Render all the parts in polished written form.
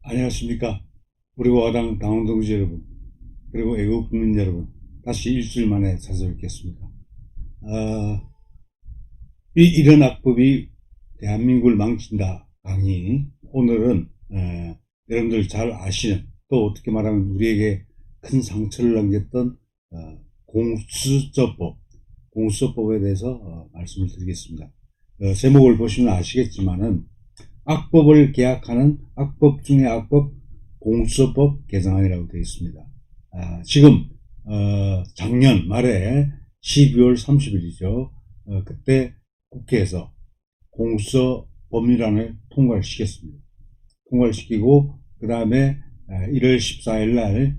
안녕하십니까. 우리 와당 당원 동지 여러분, 그리고 애국 국민 여러분, 다시 일주일 만에 찾아뵙겠습니다. 이런 악법이 대한민국을 망친다 강의. 오늘은 여러분들 잘 아시는, 또 어떻게 말하면 우리에게 큰 상처를 남겼던 공수처법에 대해서 말씀을 드리겠습니다. 제목을 보시면 아시겠지만은 악법을 계약하는 악법 중의 악법, 공수처법 개정안이라고 되어 있습니다. 지금 작년 말에 12월 30일이죠. 그때 국회에서 공수처 법률안을 통과를 시켰습니다. 통과를 시키고 그 다음에 1월 14일 날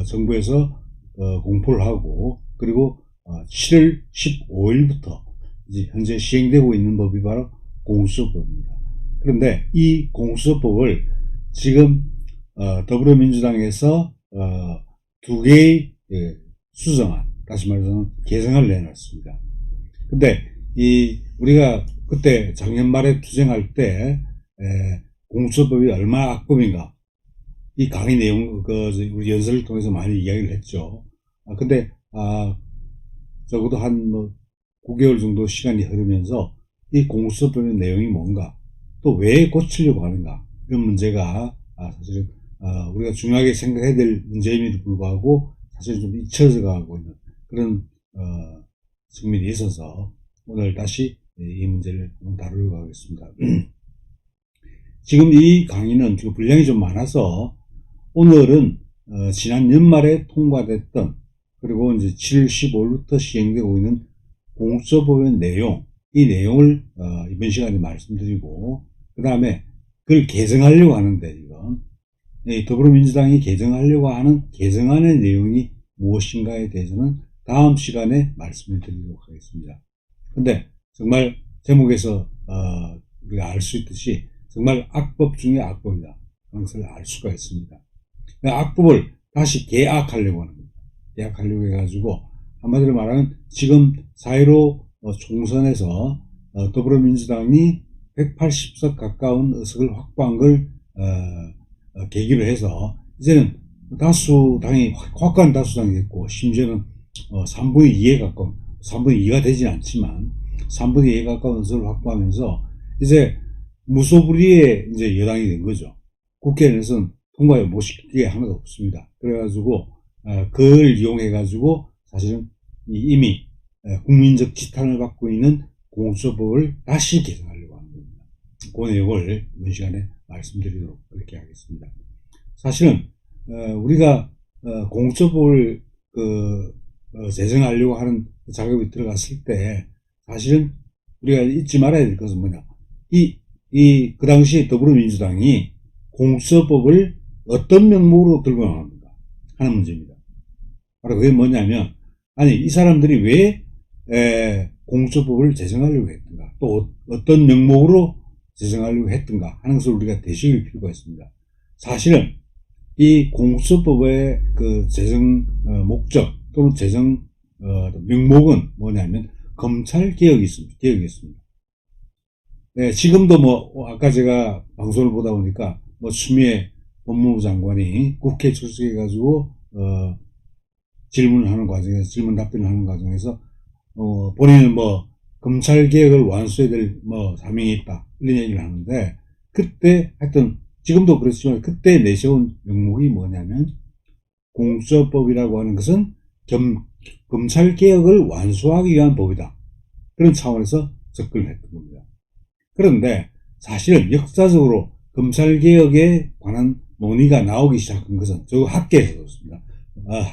정부에서 공포를 하고, 그리고 7월 15일부터 이제 현재 시행되고 있는 법이 바로 공수처법입니다. 그런데 이 공수처법을 지금 더불어민주당에서 두 개의 수정안, 다시 말해서 개정안을 내놨습니다. 근데 우리가 그때 작년 말에 투쟁할 때 공수처법이 얼마나 악법인가, 이 강의 내용 우리 연설을 통해서 많이 이야기를 했죠. 근데 적어도 한 9개월 정도 시간이 흐르면서 이 공수처법의 내용이 뭔가, 또 왜 고치려고 하는가, 이런 문제가 사실은 우리가 중요하게 생각해야 될 문제임에도 불구하고 사실 좀 잊혀져 가고 있는 그런 측면이 있어서 오늘 다시 이 문제를 다루려고 하겠습니다. 지금 이 강의는 분량이 좀 많아서 오늘은 지난 연말에 통과됐던, 그리고 이제 7월 15일부터 시행되고 있는 공수처법의 내용, 이 내용을 이번 시간에 말씀드리고, 그 다음에 그걸 개정하려고 하는데, 이건 더불어민주당이 개정하려고 하는 개정안의 내용이 무엇인가에 대해서는 다음 시간에 말씀을 드리도록 하겠습니다. 근데 정말 제목에서 우리가 알 수 있듯이 정말 악법 중에 악법이다 하는 것을 알 수가 있습니다. 악법을 다시 개악하려고 하는 겁니다. 개악하려고 해가지고, 한마디로 말하면 지금 4.15 총선에서 더불어민주당이 180석 가까운 의석을 확보한 걸 계기로 해서 이제는 다수당이 확고한 다수당이 됐고, 심지어는 3분의 2에 가까운, 3분의 2가 되진 않지만 3분의 2에 가까운 의석을 확보하면서 이제 무소불위의 이제 여당이 된 거죠. 국회에서는 통과에 못 시키게 하나도 없습니다. 그래가지고 그걸 이용해가지고 사실은 이미 국민적 지탄을 받고 있는 공수처법을 다시 개정하려고 하는 겁니다. 그 내용을 이번 시간에 말씀드리도록 그렇게 하겠습니다. 사실은 우리가 공수처법을 제정하려고 하는 작업이 들어갔을 때 사실은 우리가 잊지 말아야 될 것은 뭐냐, 그 당시 더불어민주당이 공수처법을 어떤 명목으로 들고 나왔는가 하는 문제입니다. 바로 그게 뭐냐면, 아니 이 사람들이 왜 공수처법을 제정하려고 했던가, 또 어떤 명목으로 제정하려고 했던가 하는 것을 우리가 되새길 필요가 있습니다. 사실은 이 공수처법의 그 제정 목적 또는 제정 명목은 뭐냐면 검찰개혁이었습니다. 지금도 아까 제가 방송을 보다 보니까 추미애 법무부 장관이 국회 출석해가지고 질문 답변을 하는 과정에서 본인은 검찰개혁을 완수해야 될 사명이 있다, 이런 얘기를 하는데, 그때 하여튼 지금도 그렇지만 그때 내세운 명목이 뭐냐면, 공수처법이라고 하는 것은 검찰개혁을 완수하기 위한 법이다, 그런 차원에서 접근을 했던 겁니다. 그런데 사실은 역사적으로 검찰개혁에 관한 논의가 나오기 시작한 것은 저 학계에서 그렇습니다.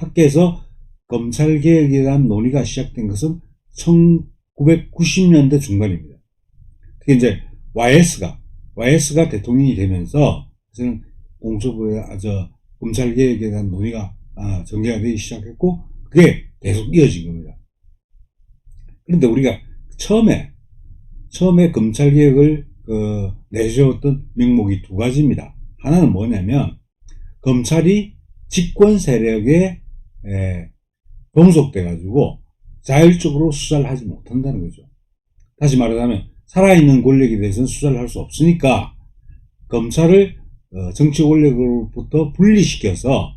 학계에서 검찰개혁에 대한 논의가 시작된 것은 1990년대 중반입니다. 특히 이제 YS가 대통령이 되면서 저는 공수처법의 검찰개혁에 대한 논의가 전개가 되기 시작했고, 그게 계속 이어진 겁니다. 그런데 우리가 처음에 검찰개혁을 내세웠던 명목이 두 가지입니다. 하나는 뭐냐면, 검찰이 집권 세력에 종속돼가지고 자율적으로 수사를 하지 못한다는 거죠. 다시 말하자면 살아있는 권력에 대해서는 수사를 할 수 없으니까 검찰을 정치 권력으로부터 분리시켜서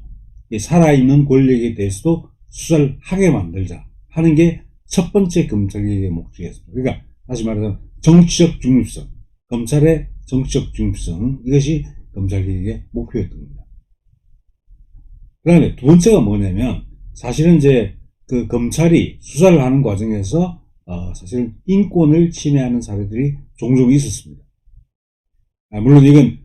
살아있는 권력에 대해서도 수사를 하게 만들자 하는 게 첫 번째 검찰개혁의 목적이었습니다. 그러니까 다시 말해서 정치적 중립성, 검찰의 정치적 중립성, 이것이 검찰개혁의 목표였던 겁니다. 그 다음에 두 번째가 뭐냐면 사실은 이제 그 검찰이 수사를 하는 과정에서 사실은 인권을 침해하는 사례들이 종종 있었습니다. 물론 이건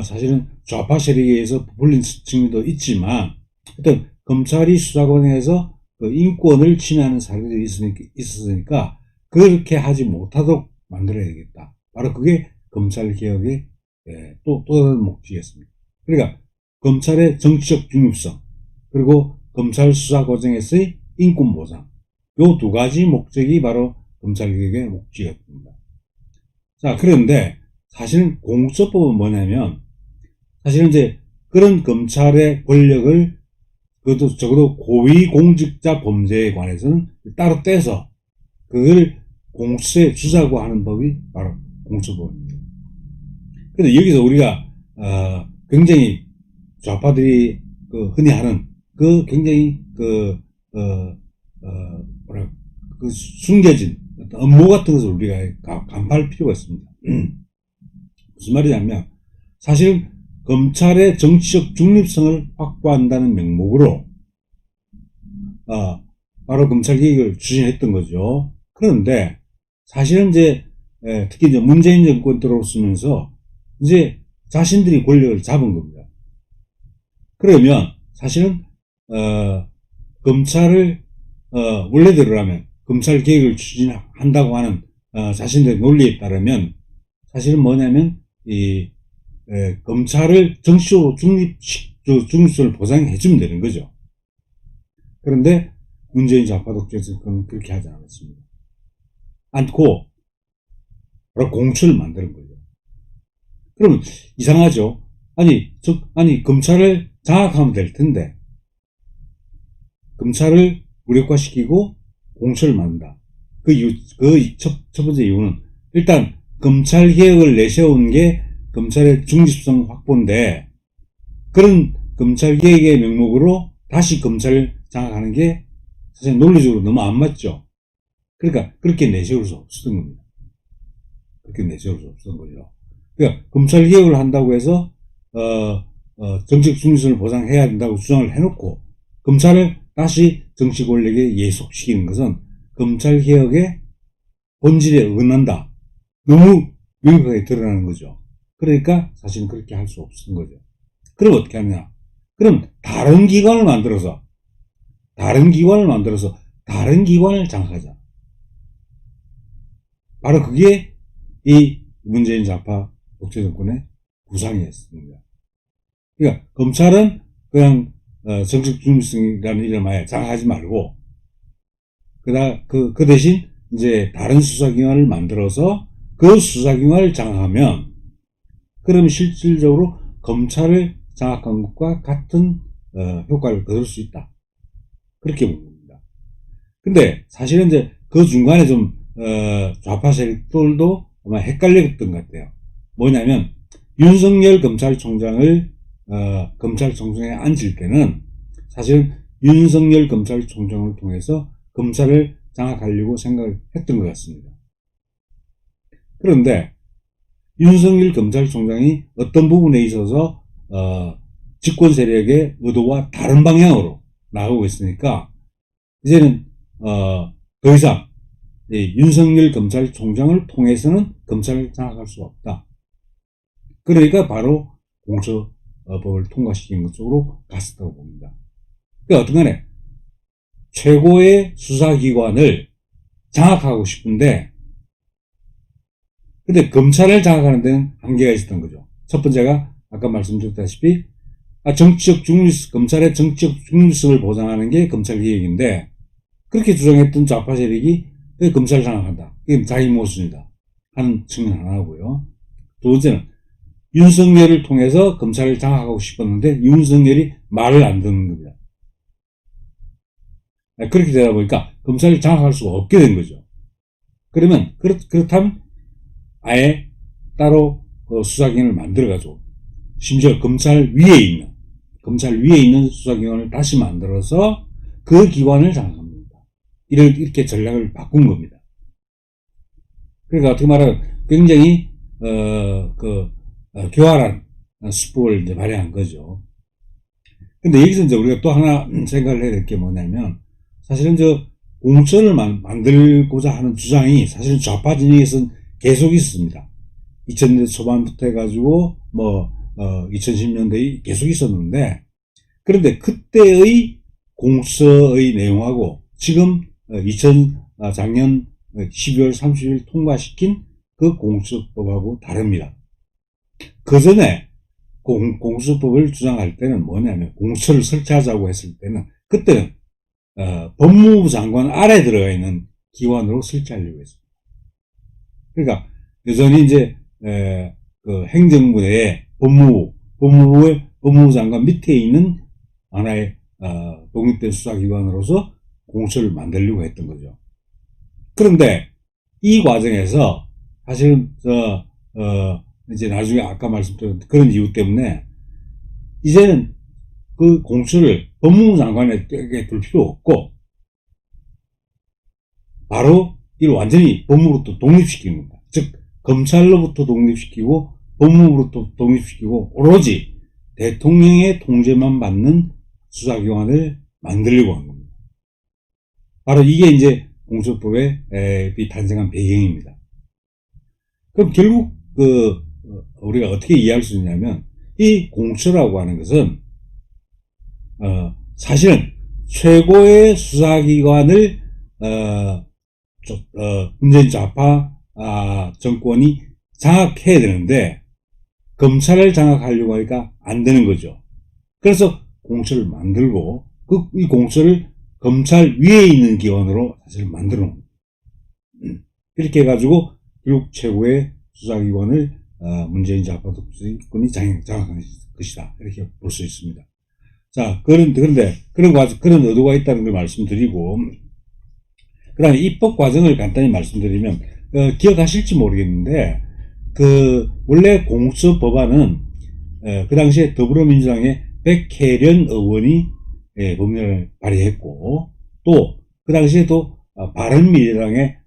사실은 좌파 세력에 의해서 부풀린 측면도 있지만 어떤 검찰이 수사 과정에서 그 인권을 침해하는 사례들이 있었으니까 그렇게 하지 못하도록 만들어야겠다. 바로 그게 검찰개혁의 또 다른 목적이었습니다. 그러니까 검찰의 정치적 중립성 그리고 검찰 수사 과정에서의 인권 보장 요 두 가지 목적이 바로 검찰개혁의 목적이었습니다. 자, 그런데 사실은 공수처법은 뭐냐면 사실은 이제 그런 검찰의 권력을 그것도 적어도 고위공직자 범죄에 관해서는 따로 떼서 그걸 공수처에 주자고 하는 법이 바로 공수처법입니다. 근데 여기서 우리가 굉장히 좌파들이 흔히 하는 그 굉장히 숨겨진 어떤 업무 같은 것을 우리가 간파할 필요가 있습니다. 무슨 말이냐면 사실 검찰의 정치적 중립성을 확보한다는 명목으로 바로 검찰개혁을 추진했던 거죠. 그런데 사실은 이제 특히 이제 문재인 정권 들어오면서 이제 자신들이 권력을 잡은 겁니다. 그러면 사실은 검찰을 원래대로라면 검찰개혁을 추진한다고 하는 자신들의 논리에 따르면 사실은 뭐냐면 검찰을 정치적으로 중립성을 보장해주면 되는 거죠. 그런데 문재인 좌파 독재 정권은 그렇게 하지 않았습니다. 않고 바로 공수처를 만드는 거죠. 그러면 이상하죠. 아니 검찰을 장악하면 될 텐데 검찰을 무력화시키고 공수처를 만든다. 첫 번째 이유는 일단 검찰 개혁을 내세운 게 검찰의 중립성 확보인데 그런 검찰 개혁의 명목으로 다시 검찰을 장악하는 게 사실 논리적으로 너무 안 맞죠. 그러니까 그렇게 내세울 수 없었던 겁니다. 그렇게 내세울 수 없었던 거죠. 그러니까 검찰 개혁을 한다고 해서 정책 중립성을 보장해야 된다고 주장을 해놓고 검찰을 다시 정치 권력에 예속시키는 것은 검찰 개혁의 본질에 어긋난다. 너무 명확하게 드러나는 거죠. 그러니까 사실은 그렇게 할 수 없었던 거죠. 그럼 어떻게 하느냐? 그럼 다른 기관을 만들어서 다른 기관을 장악하자. 바로 그게 이 문재인 좌파 독재 정권의 구상이었습니다. 그러니까 검찰은 그냥 정책 중립성이라는 이름하에 장악하지 말고 그 대신 이제 다른 수사기관을 만들어서 그 수사기관을 장악하면 그러면 실질적으로 검찰을 장악한 것과 같은 효과를 거둘 수 있다. 그렇게 본 겁니다. 근데 사실은 이제 그 중간에 좀 좌파 세력들도 아마 헷갈렸던 것 같아요. 뭐냐면 윤석열 검찰총장을 검찰총장에 앉을 때는 사실은 윤석열 검찰총장을 통해서 검찰을 장악하려고 생각을 했던 것 같습니다. 그런데 윤석열 검찰총장이 어떤 부분에 있어서 집권 세력의 의도와 다른 방향으로 나가고 있으니까 이제는 더 이상 윤석열 검찰총장을 통해서는 검찰을 장악할 수 없다. 그러니까 바로 공수처법을 통과시킨 것 쪽으로 갔었다고 봅니다. 그러니까 어떤 간에 최고의 수사기관을 장악하고 싶은데 근데 검찰을 장악하는 데는 한계가 있었던 거죠. 첫 번째가 아까 말씀드렸다시피 검찰의 정치적 중립성을 보장하는 게 검찰개혁인데 그렇게 주장했던 좌파 세력이 검찰을 장악한다. 그게 자기 모순이다 하는 측면 하나고요. 두 번째는 윤석열을 통해서 검찰을 장악하고 싶었는데 윤석열이 말을 안 듣는 겁니다. 그렇게 되다 보니까 검찰을 장악할 수가 없게 된 거죠. 그러면 그렇다면 아예 따로 수사기관을 만들어가지고 심지어 검찰 위에 있는 수사기관을 다시 만들어서 그 기관을 장악합니다. 이렇게 전략을 바꾼 겁니다. 그러니까 어떻게 말하면 굉장히 교활한 수법을 이제 발휘한 거죠. 근데 여기서 이제 우리가 또 하나 생각을 해야 될 게 뭐냐면, 사실은 공천을 만들고자 하는 주장이 사실은 좌파 진영에서는 계속 있습니다. 2000년대 초반부터 해가지고 2010년대에 계속 있었는데, 그런데 그때의 공서의 내용하고 지금 작년 12월 30일 통과시킨 그 공수법하고 다릅니다. 그 전에 공수법을 주장할 때는 뭐냐면, 공수처를 설치하자고 했을 때는 그때는 법무부 장관 아래 들어가 있는 기관으로 설치하려고 했습니다. 그러니까 여전히 이제 그 행정부 내에 법무부의 법무부 장관 밑에 있는 하나의 독립된 수사기관으로서 공수처를 만들려고 했던 거죠. 그런데 이 과정에서 사실은 이제 나중에 아까 말씀드린 그런 이유 때문에 이제는 그 공수를 법무부 장관에게 둘 필요 없고 바로 이를 완전히 법무부로부터 독립시키는 겁니다. 즉 검찰로부터 독립시키고 법무부로부터 독립시키고 오로지 대통령의 통제만 받는 수사기관을 만들려고 한 겁니다. 바로 이게 이제 공수법의 탄생한 배경입니다. 그럼 결국 우리가 어떻게 이해할 수 있냐면, 이 공수처라고 하는 것은 사실은 최고의 수사기관을 문재인 좌파 정권이 장악해야 되는데 검찰을 장악하려고 하니까 안 되는 거죠. 그래서 공수처를 만들고 이 공수처를 검찰 위에 있는 기관으로 사실 만들어 놓은 겁니다. 이렇게 해가지고 결국 최고의 수사기관을 문재인 좌파 정권이 장악한 것이다, 이렇게 볼 수 있습니다. 자, 그런데 그런 의도가 있다는 걸 말씀드리고, 그 다음에 입법 과정을 간단히 말씀드리면, 기억하실지 모르겠는데, 원래 공수처 법안은, 그 당시에 더불어민주당의 백혜련 의원이 법률을 발의했고, 또, 그 당시에 또, 바른미래당의,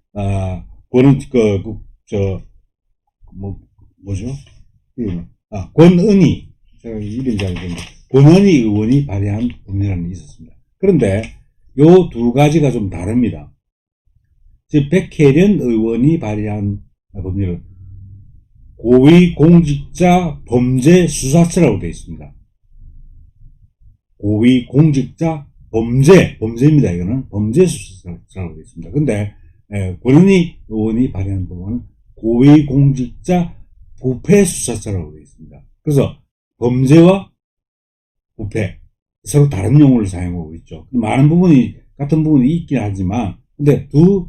권은희, 제가 이름이 잘 모르겠는데, 권은희 의원이 발의한 법률안이 있었습니다. 그런데, 요 두 가지가 좀 다릅니다. 즉, 백혜련 의원이 발의한 법률은 고위공직자 범죄수사처라고 되어 있습니다. 고위공직자 범죄입니다. 이거는 범죄수사처라고 되어 있습니다. 근데 권은희 의원이 발의한 법안은 고위공직자 부패수사처라고 되어 있습니다. 그래서 범죄와 부패, 서로 다른 용어를 사용하고 있죠. 많은 부분이, 같은 부분이 있긴 하지만, 근데 두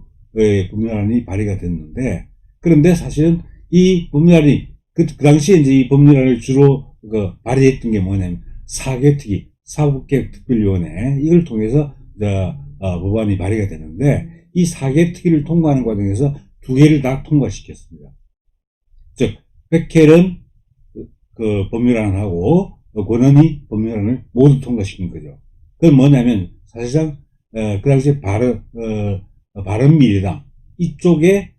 법률안이 발의가 됐는데, 그런데 사실은 이 법률안이, 그 당시에 이제 이 법률안을 주로 발의했던 게 뭐냐면, 사개특위, 사법개혁특별위원회, 이걸 통해서 법안이 발의가 되는데, 이 사개특위를 통과하는 과정에서 두 개를 다 통과시켰습니다. 즉, 백혜련 법률안하고 권은희 법률안을 모두 통과시킨 거죠. 그건 뭐냐면, 사실상 그 당시에 바른미래당 이쪽에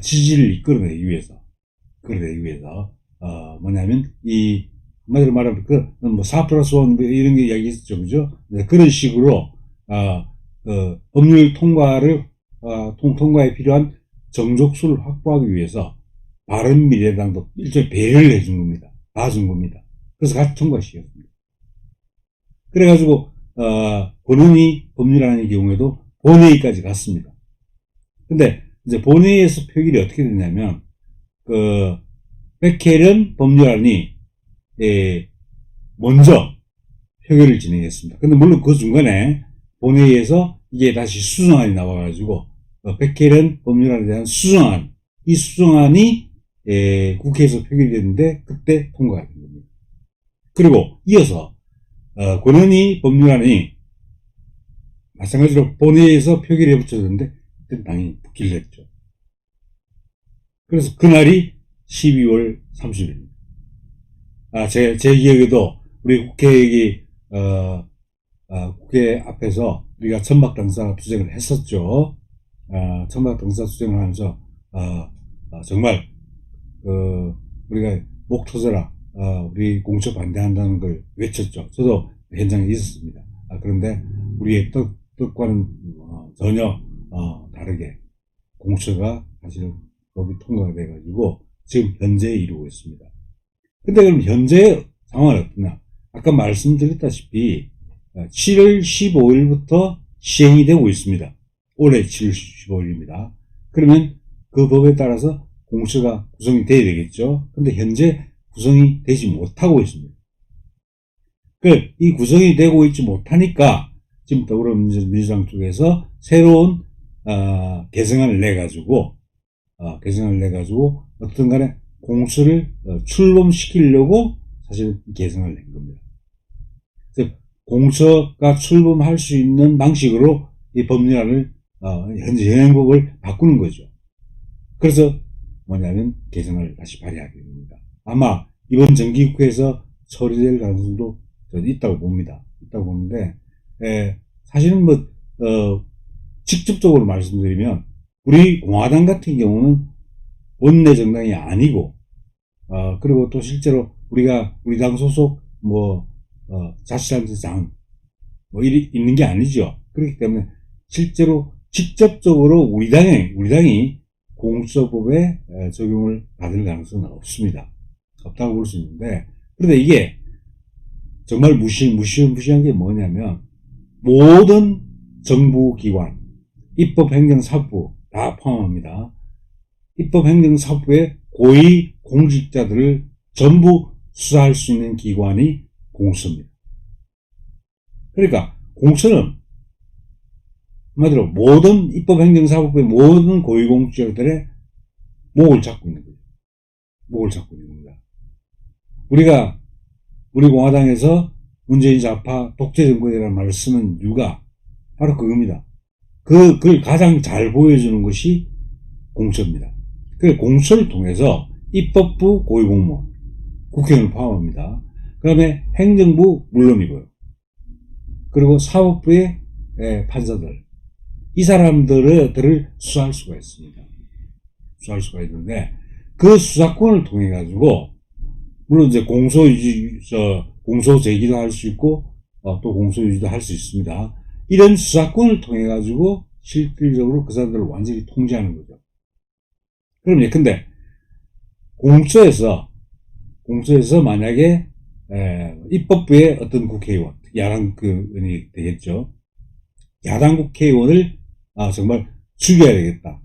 지지를 이끌어내기 위해서 뭐냐면, 한마디로 말하면 4+1 이런 게 이야기 있었죠, 그죠? 그런 식으로 법률 통과에 필요한 정족수를 확보하기 위해서 바른미래당도 일종의 배려를 해준 겁니다. 봐준 겁니다. 그래서 같이 통과시켰습니다. 그래가지고 권은희 법률안의 경우에도 본회의까지 갔습니다. 근데 이제 본회의에서 표결이 어떻게 됐냐면, 백혜련 법률안이 먼저 표결을 진행했습니다. 근데 물론 그 중간에 본회의에서 이게 다시 수정안이 나와가지고 백혜련 법률안에 대한 수정안, 이 수정안이 국회에서 표결이 됐는데 그때 통과가 된 겁니다. 그리고 이어서 권은희 법률안이 마찬가지로 본회의에서 표결에 붙여졌는데 그때 당연히 붙기를 했죠. 그래서 그날이 12월 30일입니다. 제 기억에도 우리 국회의기, 국회 앞에서 우리가 천막등사 투쟁을 했었죠. 천막등사 투쟁을 하면서, 정말, 우리가 목 터져라, 우리 공처 반대한다는 걸 외쳤죠. 저도 현장에 있었습니다. 그런데 우리의 뜻과는 전혀 다르게 공처가 사실 법이 통과가 돼가지고 지금 현재에 이르고 있습니다. 근데 그럼 현재 상황은 어떠냐? 아까 말씀드렸다시피 7월 15일부터 시행이 되고 있습니다. 올해 7월 15일입니다. 그러면 그 법에 따라서 공처가 구성이 돼야 되겠죠. 근데 현재 구성이 되지 못하고 있습니다. 이 구성이 되고 있지 못하니까 지금 더불어민주당 쪽에서 새로운 개정안을 내가지고 어떤 간에 공수를 출범시키려고 사실 개정을 낸 겁니다. 즉 공처가 출범할 수 있는 방식으로 이 법률안을 현재 현행법을 바꾸는 거죠. 그래서 뭐냐면 개정을 다시 발의하게 됩니다. 아마 이번 정기국회에서 처리될 가능성도 있다고 봅니다. 있다고 보는데 사실은 직접적으로 말씀드리면 우리 공화당 같은 경우는 원내 정당이 아니고 그리고 또 실제로 우리 당 소속 자치단체장 있는 게 아니죠. 그렇기 때문에 실제로 직접적으로 우리 당이 공수처법에 적용을 받을 가능성은 없습니다. 없다고 볼 수 있는데, 그런데 이게 정말 무시무시한 게 뭐냐면 모든 정부기관, 입법행정사부 다 포함합니다. 입법행정사부의 고위 공직자들을 전부 수사할 수 있는 기관이 공수처입니다. 그러니까 공수처는 한마디로 모든 입법행정사부의 모든 고위공직자들의 목을 잡고 있는 거죠. 목을 잡고 있는 겁니다. 우리 공화당에서 문재인 좌파 독재정권이라는 말을 쓰는 이유가 바로 그겁니다. 그걸 가장 잘 보여주는 것이 공수처입니다. 그 공수처를 통해서 입법부 고위공무원, 국회의원을 포함합니다. 그 다음에 행정부 물론이고요. 그리고 사법부의 판사들, 이 사람들을 수사할 수가 있습니다. 수사할 수가 있는데 그 수사권을 통해 가지고 물론 이제 공소 제기도 할 수 있고 또 공소 유지도 할 수 있습니다. 이런 수사권을 통해 가지고 실질적으로 그 사람들을 완전히 통제하는 거죠. 그럼 근데 공수처에서 만약에 입법부의 어떤 국회의원, 야당 의원이 되겠죠. 야당 국회의원을 정말 죽여야 되겠다,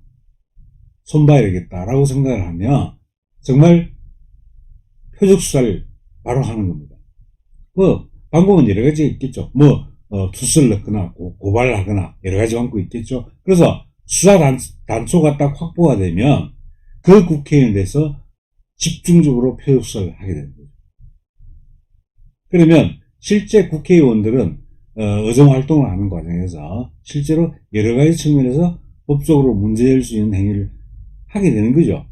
손봐야 되겠다라고 생각을 하면 정말 표적 수사를 바로 하는 겁니다. 방법은 여러 가지 있겠죠. 투수를 넣거나 고발을 하거나 여러 가지 방법이 있겠죠. 그래서 수사 단초가 딱 확보가 되면 그 국회의원에 대해서 집중적으로 표적 수사를 하게 되는 거죠. 그러면 실제 국회의원들은 의정 활동을 하는 과정에서 실제로 여러 가지 측면에서 법적으로 문제될 수 있는 행위를 하게 되는 거죠.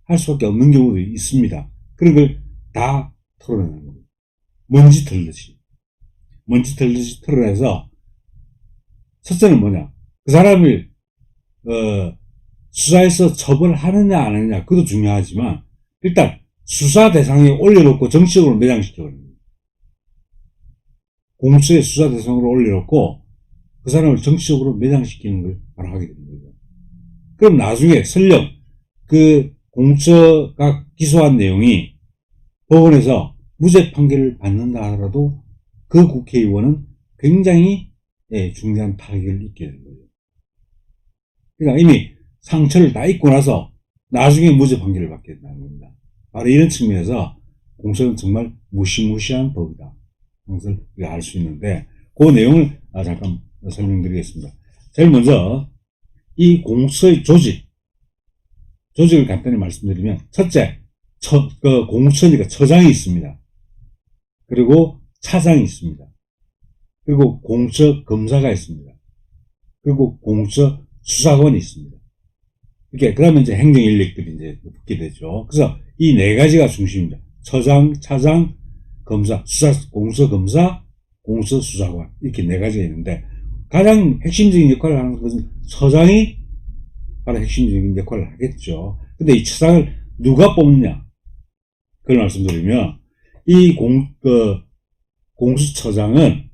할 수밖에 없는 경우도 있습니다. 그런 걸 다 털어내는 겁니다. 먼지 털듯이 털어내서 첫째는 뭐냐, 그 사람을 수사해서 처벌하느냐 안 하느냐 그것도 중요하지만 일단 수사 대상에 올려놓고 정치적으로 매장시켜버립니다. 공수처의 수사 대상으로 올려놓고 그 사람을 정치적으로 매장시키는 걸 바로 하게 되는 거죠. 그럼 나중에 설령 그 공수처가 기소한 내용이 법원에서 무죄 판결을 받는다 하더라도 그 국회의원은 굉장히 중대한 타격을 입게 되는 거죠. 그러니까 이미 상처를 다 입고 나서 나중에 무죄 판결을 받게 된다는 겁니다. 바로 이런 측면에서 공수처는 정말 무시무시한 법이다. 그것을 우리가 알 수 있는데 그 내용을 잠깐 설명드리겠습니다. 제일 먼저 이 공수처의 조직을 간단히 말씀드리면 첫째, 공수처니까 처장이 있습니다. 그리고 차장이 있습니다. 그리고 공수처 검사가 있습니다. 그리고 공수처 수사관이 있습니다. 이렇게 그러면 이제 행정 인력들이 이제 붙게 되죠. 그래서 이 네 가지가 중심입니다. 처장, 차장, 검사, 공수검사, 공수수사관 이렇게 네 가지가 있는데 가장 핵심적인 역할을 하는 것은 처장이 바로 핵심적인 역할을 하겠죠. 근데 이 처장을 누가 뽑느냐 그걸 말씀드리면 이 공수처장은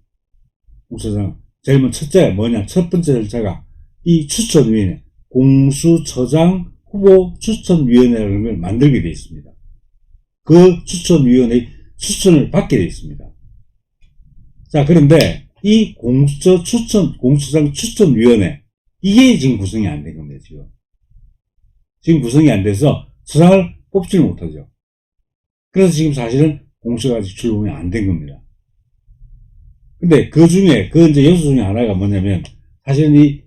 제일 먼저 첫째 뭐냐 첫 번째 절차가 이 추천위원회 공수처장 후보 추천위원회라는 걸 만들게 되어 있습니다. 그 추천위원회의 추천을 받게 되어 있습니다. 자, 그런데 이 공수처장 추천위원회, 이게 지금 구성이 안 된 겁니다, 지금. 지금 구성이 안 돼서 처장을 뽑지를 못하죠. 그래서 지금 사실은 공수처가 아직 출범이 안 된 겁니다. 근데 그 중에, 이제 요소 중에 하나가 뭐냐면, 사실은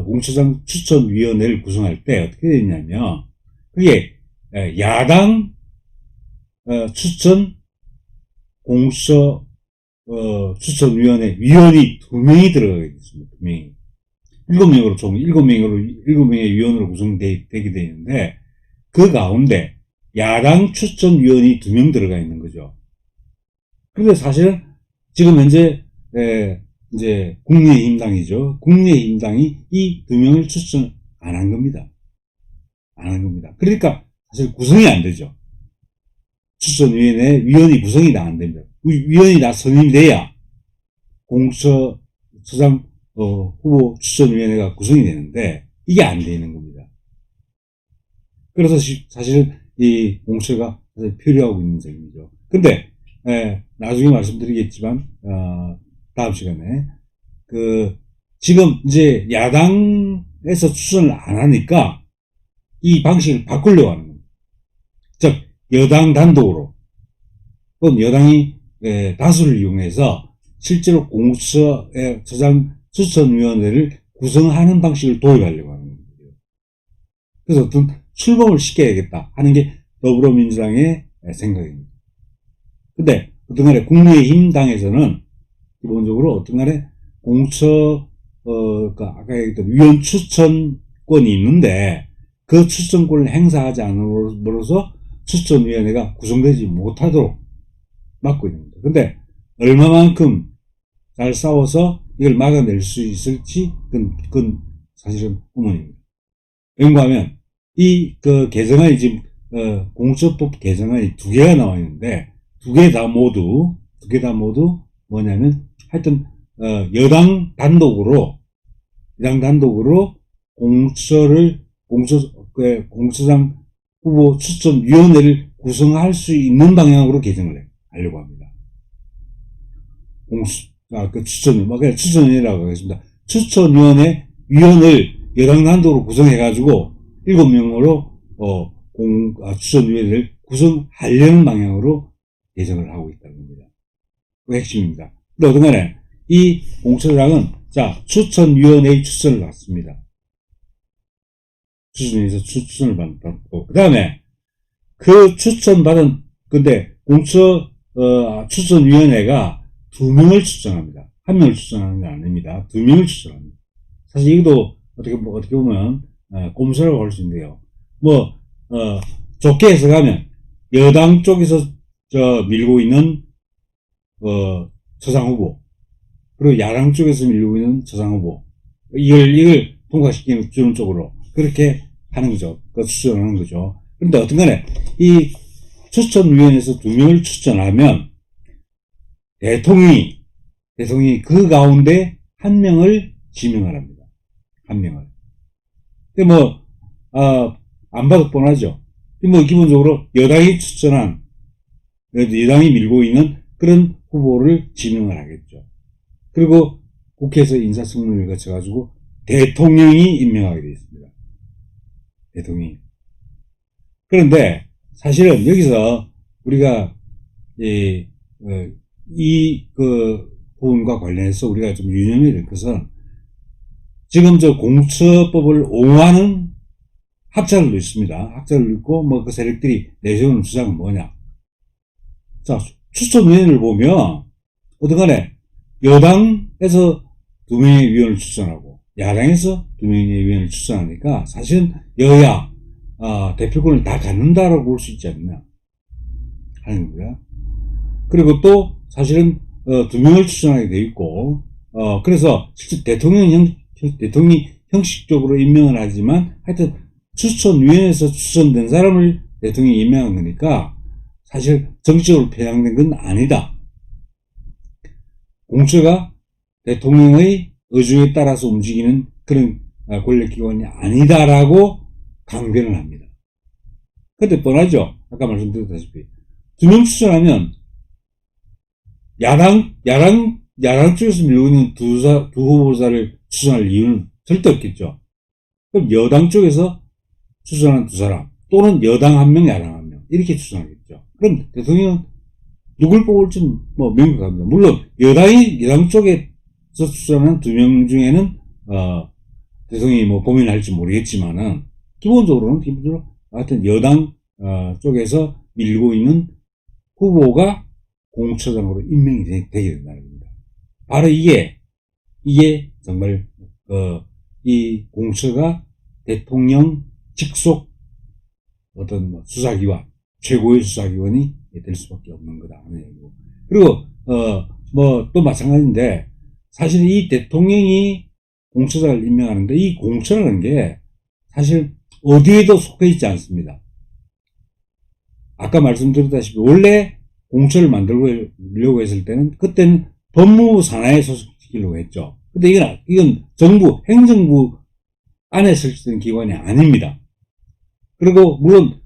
공수처장 추천위원회를 구성할 때 어떻게 되냐면, 그게 야당 추천 공수처 추천위원회 위원이 2명이 들어가게 됐습니다. 2명이. 7명의 위원으로 구성되게 되는데, 그 가운데 야당 추천위원이 2명 들어가 있는 거죠. 그런데 사실은 지금 현재, 이제 국민의힘당이죠. 국민의힘당이 이 2명을 추천 안 한 겁니다. 안 한 겁니다. 그러니까 사실 구성이 안 되죠. 추천위원회 위원이 구성이 다 안 됩니다. 위원이 다 선임돼야 공수처장 후보 추천위원회가 구성이 되는데 이게 안 되는 겁니다. 그래서 사실은 이 공수처가 필요하고 있는 점이죠. 근데 나중에 말씀드리겠지만 다음 시간에 지금 이제 야당에서 추천을 안 하니까 이 방식을 바꾸려고 하는 겁니다. 즉 여당 단독으로 또는 여당이 다수를 이용해서 실제로 공수처장 추천위원회를 구성하는 방식을 도입하려고 하는 거예요. 그래서 어떤 출범을 시켜야겠다 하는 게 더불어민주당의 생각입니다. 근데 어떤 간에 국민의힘 당에서는 기본적으로 어떤 간에 아까 얘기했던 위원 추천권이 있는데 그 추천권을 행사하지 않음으로써 추천위원회가 구성되지 못하도록 막고 있는 겁니다. 근데 얼마만큼 잘 싸워서 이걸 막아낼 수 있을지 그건 사실은 의문입니다. 왜냐하면 개정안이 지금 공수처법 개정안이 2개가 나와 있는데 2개 다 모두 뭐냐면 하여튼 여당 단독으로 공수처장 후보 추천위원회를 구성할 수 있는 방향으로 개정을 하려고 합니다. 추천위원회라고 하겠습니다. 추천위원회 위원을 여당 단독으로 구성해가지고 7명으로 추천위원회를 구성하려는 방향으로 개정을 하고 있다는 겁니다. 그 핵심입니다. 근데 어떤 간에 이 공수처장은 추천위원회의 추천을 받습니다. 추천위에서 추천을 받고 그 다음에 그 추천받은 근데 추천위원회가 2명을 추천합니다. 1명을 추천하는 게 아닙니다. 2명을 추천합니다. 사실 이것도 어떻게 보면 꼼수라고 할 수 있는데요. 좋게 해석하면 여당 쪽에서 밀고 있는 처장 후보 그리고 야당 쪽에서 밀고 있는 처장 후보 이걸 통과시키는 주는 쪽으로 그렇게 하는 거죠. 추천하는 거죠. 그런데 어떤 간에 이 추천위원회에서 2명을 추천하면 대통령이 그 가운데 1명을 지명을 합니다. 1명을. 근데 안 봐도 뻔하죠. 기본적으로 여당이 밀고 있는 그런 후보를 지명을 하겠죠. 그리고 국회에서 인사청문회를 거쳐가지고 대통령이 임명하게 되어 있습니다. 대통령이. 그런데 사실은 여기서 우리가 부분과 관련해서 우리가 좀 유념해야 될 것은 지금 공수처법을 옹호하는 학자들도 있습니다. 학자들도 있고 그 세력들이 내세우는 주장은 뭐냐. 추천위원회를 보면 어떤 간에 여당에서 2명의 위원을 추천하고 야당에서 2명의 위원을 추천하니까 사실은 여야 대표권을 다 갖는다라고 볼 수 있지 않느냐 하는 거야. 그리고 또 사실은 2명을 추천하게 돼 있고, 그래서 실제 대통령이 형식적으로 임명을 하지만 하여튼 추천위원회에서 추천된 사람을 대통령이 임명한 거니까 사실 정치적으로 편향된 건 아니다. 공처가 대통령의 의중에 따라서 움직이는 그런 권력기관이 아니다라고 강변을 합니다. 근데 뻔하죠. 아까 말씀드렸다시피 2명 추천하면 야당 쪽에서 밀고 있는 두 후보자를 추천할 이유는 절대 없겠죠. 그럼 여당 쪽에서 추천한 두 사람, 또는 여당 한 명, 야당 한 명, 이렇게 추천하겠죠. 그럼 대통령은 누굴 뽑을지는 뭐 명백합니다. 물론, 여당 쪽에서 추천한 2명 중에는, 대통령이 뭐 고민할지 모르겠지만은, 기본적으로 하여튼 여당, 쪽에서 밀고 있는 후보가 공처장으로 임명이 되게 된다는 겁니다. 바로 이게 정말, 이 공처가 대통령 직속 어떤 뭐 수사기관, 최고의 수사기관이 될 수밖에 없는 거다. 그리고, 뭐 또 마찬가지인데, 사실 이 대통령이 공처장을 임명하는데 이 공처라는 게 사실 어디에도 속해 있지 않습니다. 아까 말씀드렸다시피 원래 공처를 만들려고 했을 때는 그때는 법무부 산하에 소속시키려고 했죠. 근데 이건 정부, 행정부 안에 설치된 기관이 아닙니다. 그리고 물론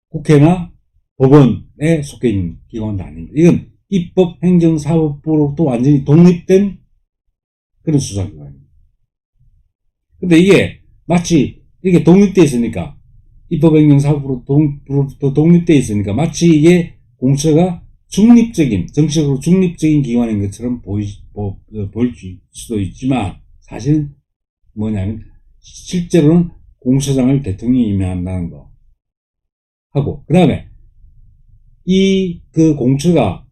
국회나 법원에 속해 있는 기관도 아닙니다. 이건 입법, 행정, 사법부로부터 완전히 독립된 그런 수사기관입니다. 근데 이게 마치 이렇게 독립되어 있으니까 입법, 행정, 사법부로부터 독립되어 있으니까 마치 이게 공처가 정치적으로 중립적인 기관인 것처럼 보일 수도 있지만 사실은 뭐냐면 실제로는 공처장을 대통령이 임명한다는 거 하고, 그 다음에 그 공처가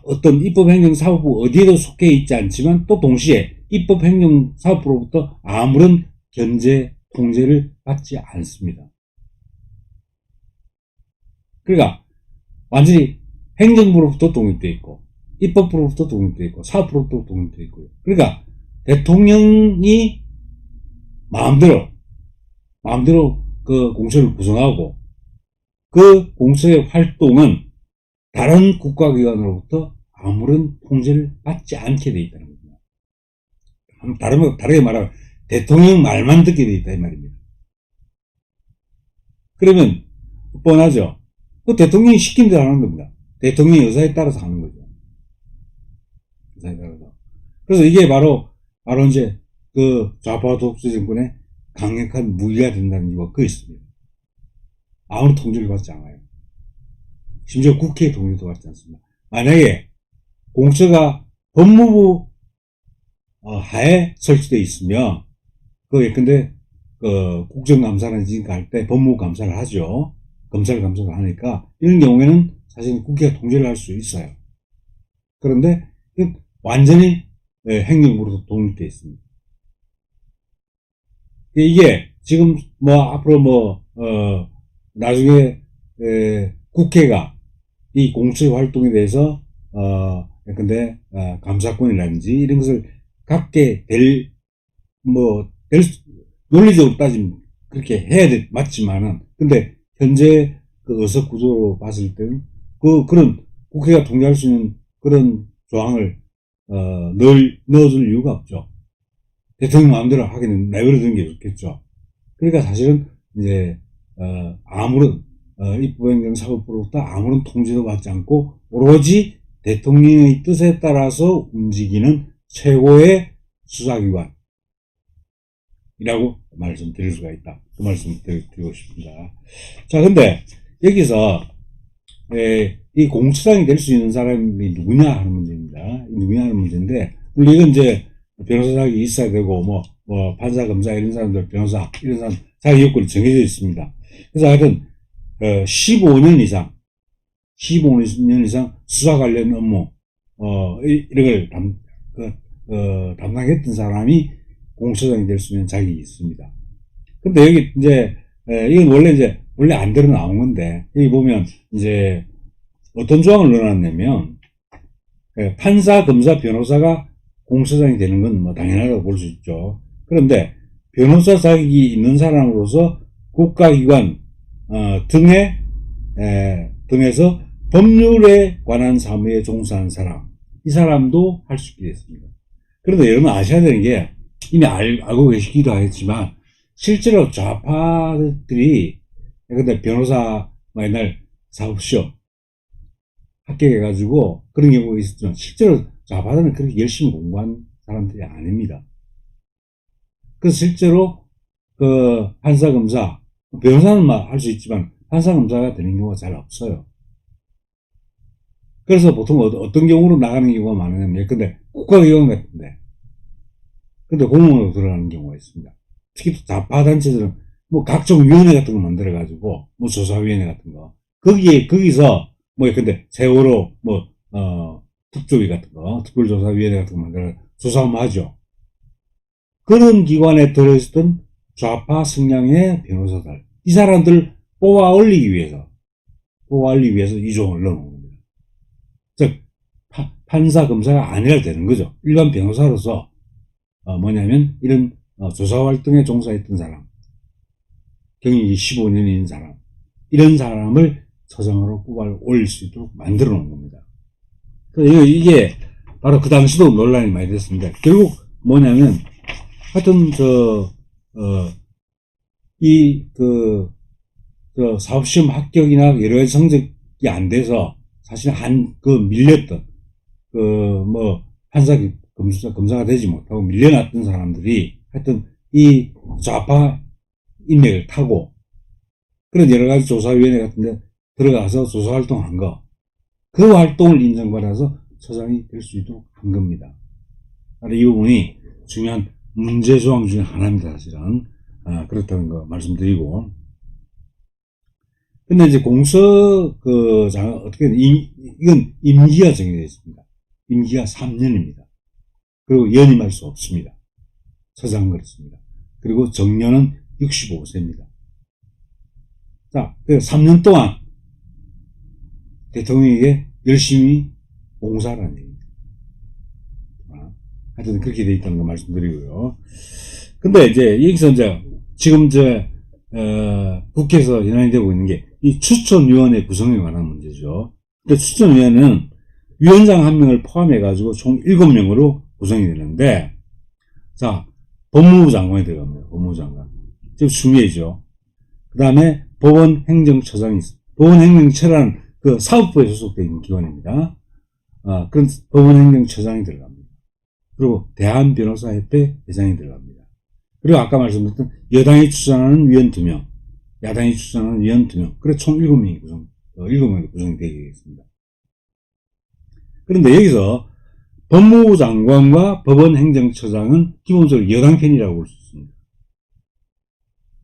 어떤 입법행정사법부 어디에도 속해 있지 않지만 또 동시에 입법행정사법부로부터 아무런 견제, 통제를 받지 않습니다. 그러니까 완전히 행정부로부터 독립되어 있고 입법부로부터 독립되어 있고 사법부로부터 독립되어 있고요. 그러니까 대통령이 마음대로 그 공처를 구성하고 그 공처의 활동은 다른 국가기관으로부터 아무런 통제를 받지 않게 돼 있다는 겁니다. 다르게 말하면 대통령 말만 듣게 돼 있다 이 말입니다. 그러면 뻔하죠. 그 대통령이 시킨 대로 하는 겁니다. 대통령의 의사에 따라서 하는 거죠. 의사에 따라서. 그래서 이게 바로 이제 그 좌파 독재 정권의 강력한 무기가 된다는 이유가 그 있습니다. 아무런 통제를 받지 않아요. 심지어 국회의 통제도 받지 않습니다. 만약에 공처가 법무부 하에 설치되어 있으면 예컨대 국정감사나 지금 할 때 법무부 감사를 하죠. 검찰 감사를 하니까 이런 경우에는 사실 국회가 통제를 할 수 있어요. 그런데 완전히 행정부로도 독립되어 있습니다. 이게 지금 앞으로 나중에 국회가 이 공처의 활동에 대해서 예컨대 감사권이라든지 이런 것을 갖게 논리적으로 따지면 그렇게 해야 맞지만은, 근데 현재 그 의석 구조로 봤을 때는 그런 국회가 통제할 수 있는 그런 조항을 넣어줄 이유가 없죠. 대통령 마음대로 하기는 내버려두는 게 좋겠죠. 그러니까 사실은 이제 아무런 입법행정사법부로부터 아무런 통제도 받지 않고 오로지 대통령의 뜻에 따라서 움직이는 최고의 수사기관이라고 말씀드릴 수가 있다. 그 말씀 드리고 싶습니다. 자, 근데 여기서 이 공처장이 될 수 있는 사람이 누구냐 하는 문제입니다. 누구냐 하는 문제인데, 물론 이건 이제 변호사 자격이 있어야 되고, 판사, 검사 이런 사람들, 변호사 이런 사람 자격 요건이 정해져 있습니다. 그래서 하여튼 15년 이상 수사 관련 업무 이런 걸 담당했던 사람이 공처장이 될 수 있는 자격이 있습니다. 근데 여기 이제, 이건 원래 안 대로 나온 건데, 여기 보면 이제 어떤 조항을 넣어놨냐면, 판사, 검사, 변호사가 공소장이 되는 건 뭐 당연하다고 볼 수 있죠. 그런데 변호사 자격이 있는 사람으로서 국가기관 등에서 법률에 관한 사무에 종사한 사람, 이 사람도 할 수 있게 됐습니다. 그런데 여러분 아셔야 되는 게 이미 알고 계시기도 하겠지만 실제로 좌파들이 근데 변호사 옛날 사법시험 합격해가지고 그런 경우가 있었지만 실제로 좌파들은 그렇게 열심히 공부한 사람들이 아닙니다. 그래서 실제로 그 판사, 검사, 변호사는 할 수 있지만 판사, 검사가 되는 경우가 잘 없어요. 그래서 보통 어떤 경우로 나가는 경우가 많으냐면 예컨대 국가기관 같은데 근데 공무원으로 들어가는 경우가 있습니다. 특히 좌파 단체들은 뭐 각종 위원회 같은 거 만들어가지고 뭐 조사위원회 같은 거 거기서 뭐 예컨대 세월호 특조위 같은 거 특별조사위원회 같은 거 만들어 조사하면 하죠. 그런 기관에 들어있었던 좌파 성향의 변호사들 이 사람들 뽑아 올리기 위해서 이 조항을 넣어놓은 겁니다. 즉 판사 검사가 아니라 되는 거죠. 일반 변호사로서 뭐냐면 이런 조사 활동에 종사했던 사람 경력이 15년인 사람 이런 사람을 처장으로 뽑아 올릴 수 있도록 만들어 놓은 겁니다. 이게 바로 그 당시도 논란이 많이 됐습니다. 결국 뭐냐면 하여튼 사법시험 합격이나 여러 가지 성적이 안 돼서 사실 밀렸던 판사 검사가 되지 못하고 밀려났던 사람들이 하여튼 이 좌파 인맥을 타고 그런 여러 가지 조사위원회 같은 데 들어가서 조사 활동한 거, 그 활동을 인정받아서 처장이 될 수 있도록 한 겁니다. 이 부분이 중요한 문제 조항 중에 하나입니다, 사실은. 그렇다는 거 말씀드리고. 근데 이제 이건 임기가 정해져 있습니다. 임기가 3년입니다. 그리고 연임할 수 없습니다. 처장은 그렇습니다. 그리고 정년은 65세입니다. 자, 3년 동안 대통령에게 열심히 봉사하라는 얘기입니다. 하여튼 그렇게 되어 있다는 거 말씀드리고요. 근데 여기서 지금 국회에서 현안이 되고 있는 게 이 추천위원회 구성에 관한 문제죠. 근데 추천위원회는 위원장 1명을 포함해가지고 총 7명으로 구성이 되는데, 자, 법무부 장관이 들어갑니다. 법무부 장관. 즉, 중요하죠. 그 다음에 법원행정처장이 있습니다. 법원행정처라는 그 사법부에 소속되어 있는 기관입니다. 그런 법원행정처장이 들어갑니다. 그리고 대한변호사협회 회장이 들어갑니다. 그리고 아까 말씀드렸던 여당이 추천하는 위원 2명, 야당이 추천하는 위원 2명, 그래 총 7명이 구성이 되겠습니다. 그런데 여기서 법무부 장관과 법원행정처장은 기본적으로 여당 편이라고 볼 수 있습니다.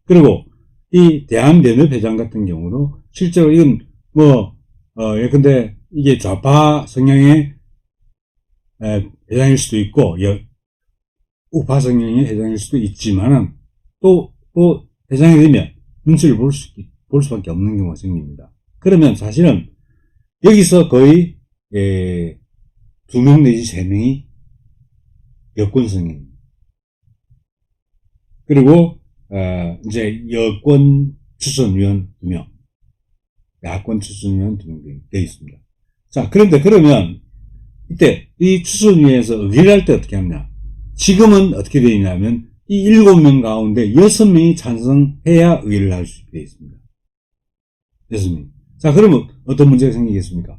그리고 이 대한변협회장 같은 경우도 실제로 이건 예컨대 이게 좌파 성향의 회장일 수도 있고 우파 성향의 회장일 수도 있지만은 또 회장이 되면 눈치를 볼 수밖에 없는 경우가 생깁니다. 그러면 사실은 여기서 거의 2명 내지 3명이 여권 성향입니다. 그리고 이제 여권 추천위원 2명, 야권 추천위원 2명 되어 있습니다. 자, 그러면 이때 이 추천위에서 의결을 할 때 어떻게 하느냐? 지금은 어떻게 되어 있냐면 이 7명 가운데 6명이 찬성해야 의결을 할 수 있게 되어 있습니다. 6명. 자, 그러면 어떤 문제가 생기겠습니까?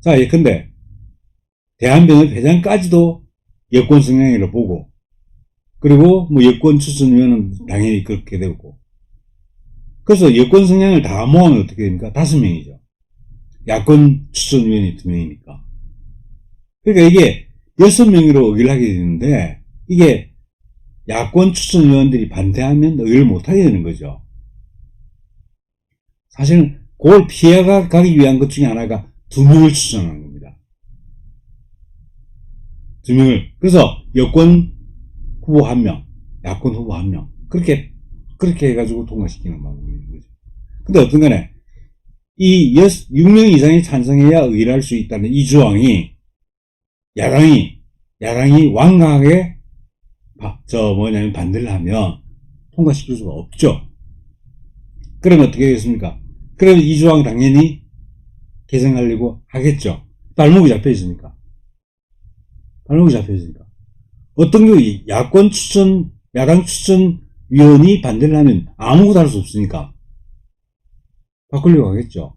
자, 예컨대 대한변협 회장까지도 여권 성향으로 보고, 그리고 여권 추천위원은 당연히 그렇게 되고, 그래서 여권 성향을 다 모으면 어떻게 됩니까? 5명이죠. 야권 추천위원이 2명이니까. 그러니까 이게 6명으로 의결을 하게 되는데, 이게 야권 추천위원들이 반대하면 의결을 못하게 되는 거죠. 사실은 그걸 피해가기 위한 것 중에 하나가 2명을 추천하는 겁니다. 2명을. 그래서 여권 후보 1명, 야권 후보 1명. 그렇게 그렇게 해가지고 통과시키는 방법인 거죠. 근데 어떤 간에 이 6명 이상이 찬성해야 의결할 수 있다는 이 조항이 야당이 완강하게 반대를 하면 통과시킬 수가 없죠. 그러면 어떻게 하겠습니까? 그러면 이 조항 당연히 개정하려고 하겠죠. 발목이 잡혀 있으니까. 어떤 경우 야당 추천 위원이 반대를 하면 아무것도 할 수 없으니까 바꾸려고 하겠죠.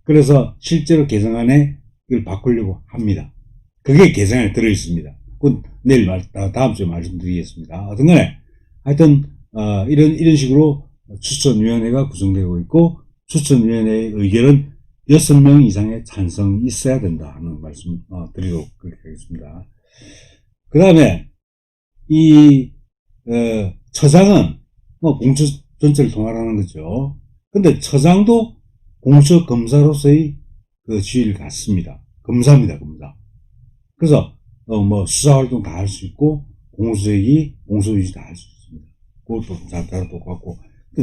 그래서 실제로 개정안에 이걸 바꾸려고 합니다. 그게 개정안에 들어있습니다. 그건 내일 다음 주에 말씀드리겠습니다. 어떤 간에 하여튼 이런 식으로 추천위원회가 구성되고 있고, 추천위원회의 의결은 6명 이상의 찬성이 있어야 된다 하는 말씀 드리도록 하겠습니다. 그 다음에 이 처장은 공처 전체를 통할하는 거죠. 근데 처장도 공처 검사로서의 그 지위를 갖습니다. 검사입니다, 검사. 그래서 수사활동 다 할 수 있고, 공소제기, 공소유지 다 할 수 있습니다. 그것도 다 똑같고.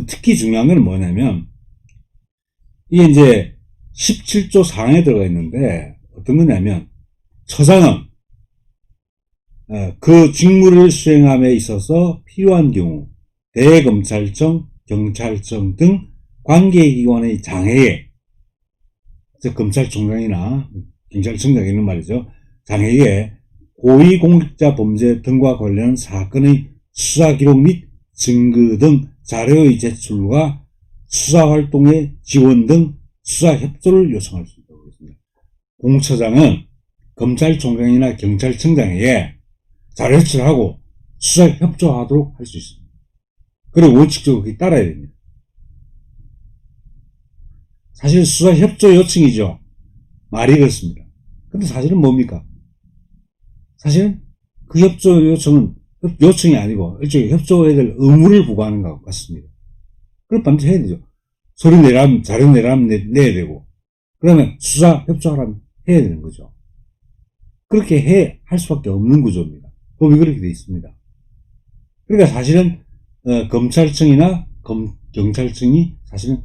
특히 중요한 건 뭐냐면, 이게 이제 17조 4항에 들어가 있는데, 어떤 거냐면, 처장은 그 직무를 수행함에 있어서 필요한 경우 대검찰청, 경찰청 등 관계기관의 장애에, 즉 검찰총장이나 경찰청장이 있는 말이죠. 장애에 고위공직자 범죄 등과 관련한 사건의 수사기록 및 증거 등 자료의 제출과 수사활동의 지원 등 수사협조를 요청할 수 있다고 했습니다. 공처장은 검찰총장이나 경찰청장에게 자료 제출하고 수사협조하도록 할 수 있습니다. 그리고 원칙적으로 그렇게 따라야 됩니다. 사실 수사협조 요청이죠. 말이 그렇습니다. 근데 사실은 뭡니까? 사실은 그 협조 요청은 요청이 아니고 일종의 협조해야 될 의무를 부과하는 것 같습니다. 그럼 반드시 해야 되죠. 서류 내라면, 자료 내라면 내야 되고, 그러면 수사 협조하라면 해야 되는 거죠. 그렇게 할 수밖에 없는 구조입니다. 법이 그렇게 되어 있습니다. 그러니까 사실은 검찰청이나 경찰청이 사실은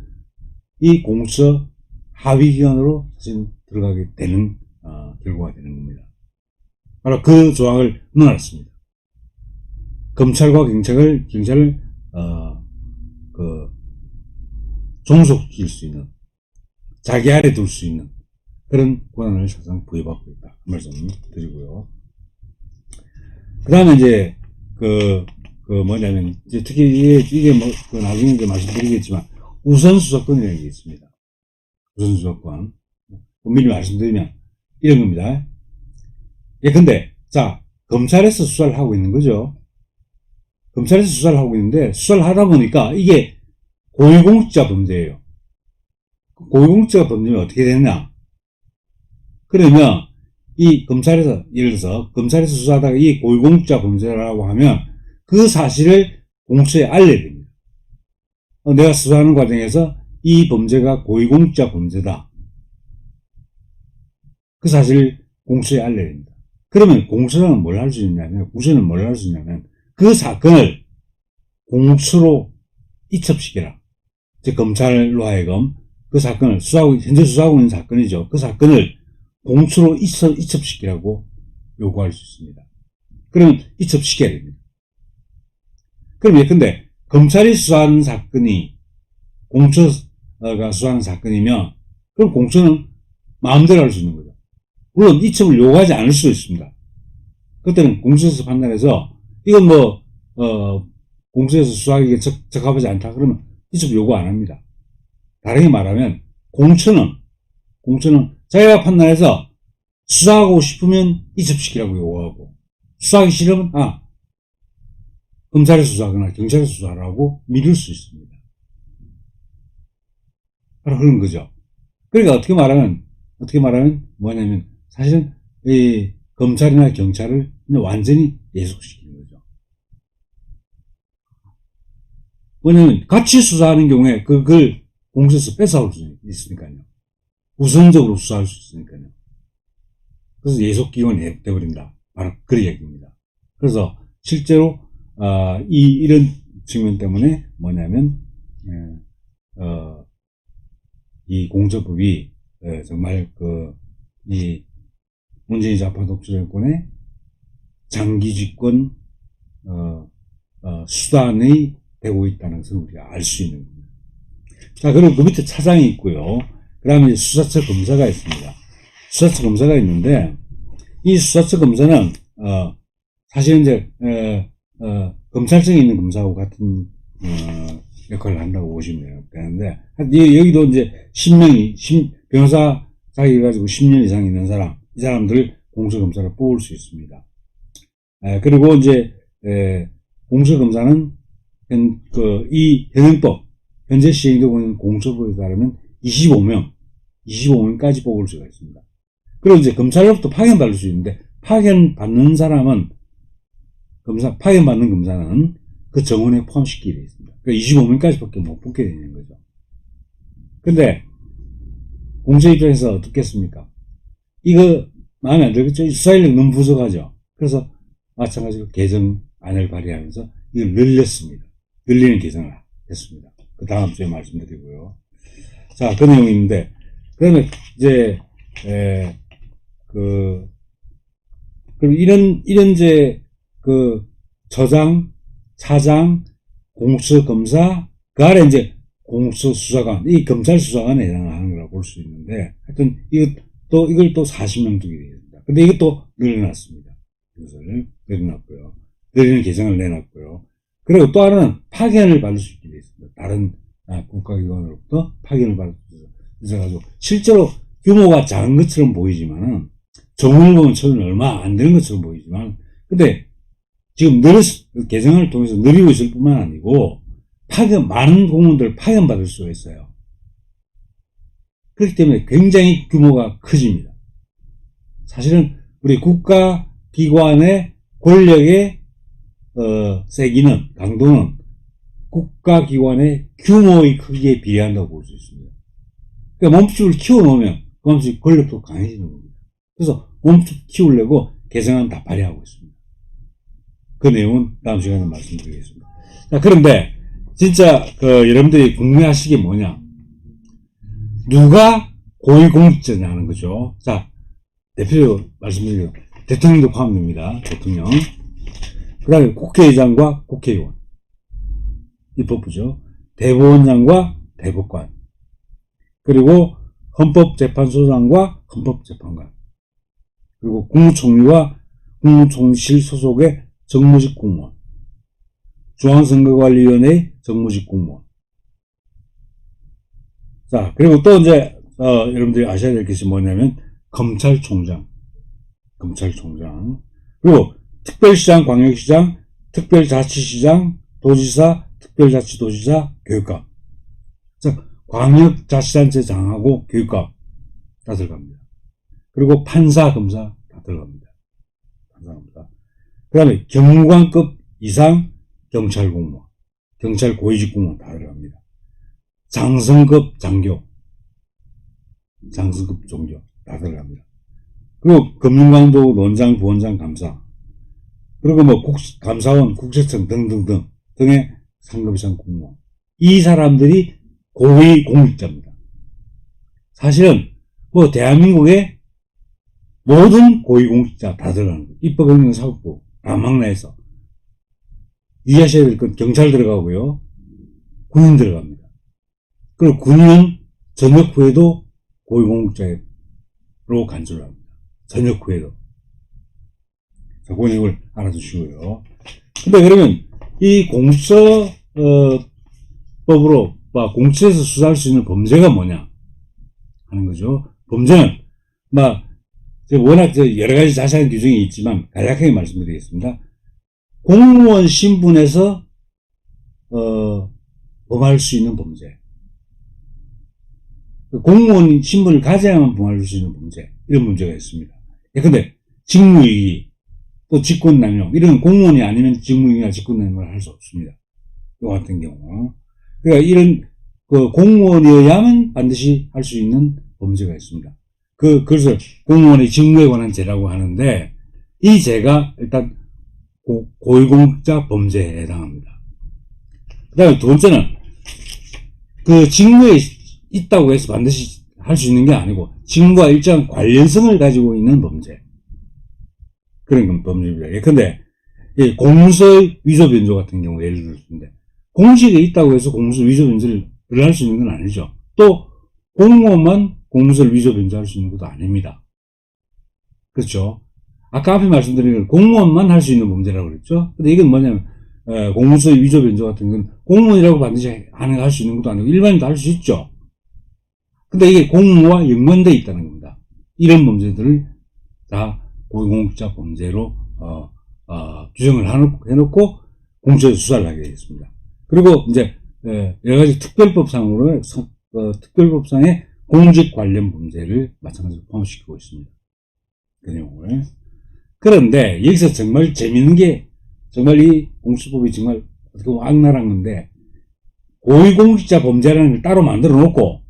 이 공처 하위기관으로 사실은 들어가게 되는 결과가 되는 겁니다. 바로 그 조항을 넣어놨습니다. 검찰과 경찰을 종속시킬 수 있는, 자기 아래 둘 수 있는 그런 권한을 사실상 부여받고 있다. 그 말씀 드리고요. 그 다음에 이제 이제 특히 이게 나중에 이제 말씀드리겠지만 우선수사권이라는 게 있습니다. 우선수사권. 미리 말씀드리면 이런 겁니다. 근데 검찰에서 수사를 하고 있는 거죠. 검찰에서 수사를 하고 있는데 수사를 하다 보니까 이게 고위공직자 범죄예요. 고위공직자 범죄면 어떻게 되느냐? 그러면 이 검찰에서, 예를 들어서 검찰에서 수사하다가 이 고위공직자 범죄라고 하면 그 사실을 공수처에 알려야 됩니다. 내가 수사하는 과정에서 이 범죄가 고위공직자 범죄다. 그 사실을 공수처에 알려야 됩니다. 그러면 공수처는 뭘 할 수 있냐면, 구체는 뭘 할 수 있냐면, 그 사건을 공수처로 이첩시켜라. 즉, 검찰로 하여금 그 사건을 현재 수사하고 있는 사건이죠. 그 사건을 공수처로 이첩시키라고 요구할 수 있습니다. 그러면 이첩시켜야 됩니다. 그럼 예컨대 검찰이 수사하는 사건이 공수처가 수사하는 사건이면 그럼 공수처는 마음대로 할 수 있는 거죠. 물론 이첩을 요구하지 않을 수도 있습니다. 그때는 공수처에서 판단해서 이건 공수처에서 수사하기에 적합하지 않다 그러면 이첩 요구 안 합니다. 다르게 말하면 공수처는 자기가 판단해서 수사하고 싶으면 이첩시키라고 요구하고, 수사하기 싫으면 검찰에서 수사하거나 경찰에서 수사하라고 미룰 수 있습니다. 바로 그런 거죠. 그러니까 어떻게 말하면 뭐냐면 사실은 이 검찰이나 경찰을 완전히 예속시키는 거죠. 뭐냐면 같이 수사하는 경우에 그걸 공수처에서 뺏어올 수 있으니까요. 우선적으로 수사할 수 있으니까요. 그래서 예속기관이 돼버린다. 바로 그 얘기입니다. 그래서 실제로 이런 측면 때문에 뭐냐면, 이 공수법이 정말 이 문재인 좌파 독재 정권의 장기 집권 수단이 되고 있다는 것을 우리가 알 수 있는 겁니다. 자, 그리고 그 밑에 차장이 있고요. 그 다음에 수사처 검사가 있습니다. 수사처 검사가 있는데, 이 수사처 검사는 사실은 이제 검찰청에 있는 검사하고 같은 역할을 한다고 보시면 되는데, 여기도 이제 10명이 변호사 자격이 가지고 10년 이상 있는 사람, 이 사람들을 공수검사로 뽑을 수 있습니다. 그리고 이제 공수검사는 이 현행법, 현재 시행되고 있는 공수법에 따르면 25명까지 뽑을 수가 있습니다. 그리고 이제 검찰로부터 파견받을 수 있는데, 파견받는 사람은 파견받는 검사는 그 정원에 포함시키게 되어 있습니다. 그러니까 25명까지밖에 못 뽑게 되는 거죠. 근데 공수 입장에서 어떻겠습니까? 이거 마음에 안 들겠죠? 수사인력 너무 부족하죠. 그래서 마찬가지로 개정안을 발의하면서 이걸 늘렸습니다. 늘리는 개정을 했습니다. 그 다음 주에 말씀드리고요. 자, 그 내용이 있는데, 그 다음에 이제 그럼 이런 이제 처장, 차장, 공수검사, 그 아래 이제 공수수사관, 이 검찰 수사관에 해당하는 거라고 볼 수 있는데, 하여튼 이걸 또 40명 두게 되겠습니다. 근데 이것도 늘려놨습니다. 이것을 늘려놨고요. 늘리는 개정을 내놨고요. 그리고 또 하나는 파견을 받을 수 있게 되어 있습니다. 다른 국가기관으로부터 파견을 받을 수 있어가지고, 실제로 규모가 작은 것처럼 보이지만은, 정원을 보면 처음에 얼마 안 되는 것처럼 보이지만, 근데 지금 개정을 통해서 늘리고 있을 뿐만 아니고, 많은 공무원들을 파견받을 수가 있어요. 그렇기 때문에 굉장히 규모가 커집니다. 사실은 우리 국가기관의 권력의 세기는, 강도는 국가기관의 규모의 크기에 비례한다고 볼 수 있습니다. 그러니까 몸집을 키워놓으면 그 몸집 권력도 강해지는 겁니다. 그래서 몸집 키우려고 개정안 다 발의하고 있습니다. 그 내용은 다음 시간에 말씀드리겠습니다. 자, 그런데 진짜 여러분들이 궁금해하시게 뭐냐? 누가 고위공직자냐 하는 거죠. 자, 대표적으로 말씀드리면 대통령도 포함됩니다. 대통령. 그 다음에 국회의장과 국회의원. 입법부죠. 대법원장과 대법관. 그리고 헌법재판소장과 헌법재판관. 그리고 국무총리와 국무총리실 소속의 정무직 공무원. 중앙선거관리위원회 정무직 공무원. 자, 그리고 또 이제, 여러분들이 아셔야 될 것이 뭐냐면, 검찰총장. 그리고 특별시장, 광역시장, 특별자치시장, 도지사, 특별자치도지사, 교육감. 자, 광역자치단체장하고 교육감 다 들어갑니다. 그리고 판사, 검사 다 들어갑니다. 그 다음에 경무관급 이상 경찰 공무원, 경찰 고위직 공무원 다 들어갑니다. 장성급 장교, 장성급 종교 다 들어갑니다. 그리고 금융감독, 논장, 부원장, 감사, 그리고 감사원, 국세청 등등등 등의 상급 이상 공무원. 이 사람들이 고위 공직자입니다. 사실은 대한민국의 모든 고위 공직자 다 들어가는 거예요. 입법행정사법부 다 망라해서. 이해하셔야 될 건 경찰 들어가고요. 군인 들어갑니다. 그리고 군인은 전역 후에도 고위공직자로 간주를 합니다. 전역 후에도. 자, 그 내용을 알아두시고요. 근데 그러면 이 공수처법으로 공수처에서 수사할 수 있는 범죄가 뭐냐 하는 거죠. 범죄는 워낙 여러 가지 자세한 규정이 있지만 간략하게 말씀드리겠습니다. 공무원 신분에서 범할 수 있는 범죄. 공무원 신분을 가져야만 범할 수 있는 범죄. 이런 문제가 있습니다. 근데 직무유기, 또 직권남용, 이런 공무원이 아니면 직무유기나 직권남용을 할 수 없습니다. 이 같은 경우. 그러니까 이런 공무원이어야만 반드시 할 수 있는 범죄가 있습니다. 그것을 공무원의 직무에 관한 죄라고 하는데, 이 죄가 일단 고위공직자 범죄에 해당합니다. 그 다음에 두 번째는 그 직무에 있다고 해서 반드시 할 수 있는 게 아니고 직무와 일정한 관련성을 가지고 있는 범죄. 그런 범죄입니다. 예컨대 공무서의 위조 변조 같은 경우 예를 들었는데 공직에 있다고 해서 공무서 위조 변조를 할 수 있는 건 아니죠. 또 공무원만 공무서를 위조 변조할 수 있는 것도 아닙니다. 그렇죠. 아까 앞에 말씀드린 건 공무원만 할 수 있는 범죄라고 그랬죠. 근데 이건 뭐냐면 공무서의 위조 변조 같은 건 공무원이라고 반드시 할 수 있는 것도 아니고 일반인도 할 수 있죠. 근데 이게 공무와 연관되어 있다는 겁니다. 이런 범죄들을 다 고위공직자 범죄로 규정을 해놓고 공수처에서 수사를 하게 되겠습니다. 그리고 이제 여러 가지 특별법상으로 특별법상의 공직 관련 범죄를 마찬가지로 포함시키고 있습니다. 그 내용을. 그런데 여기서 정말 재밌는 게 정말 이 공수법이 정말 어떻게 보면 악랄한 건데 고위공직자 범죄라는 걸 따로 만들어 놓고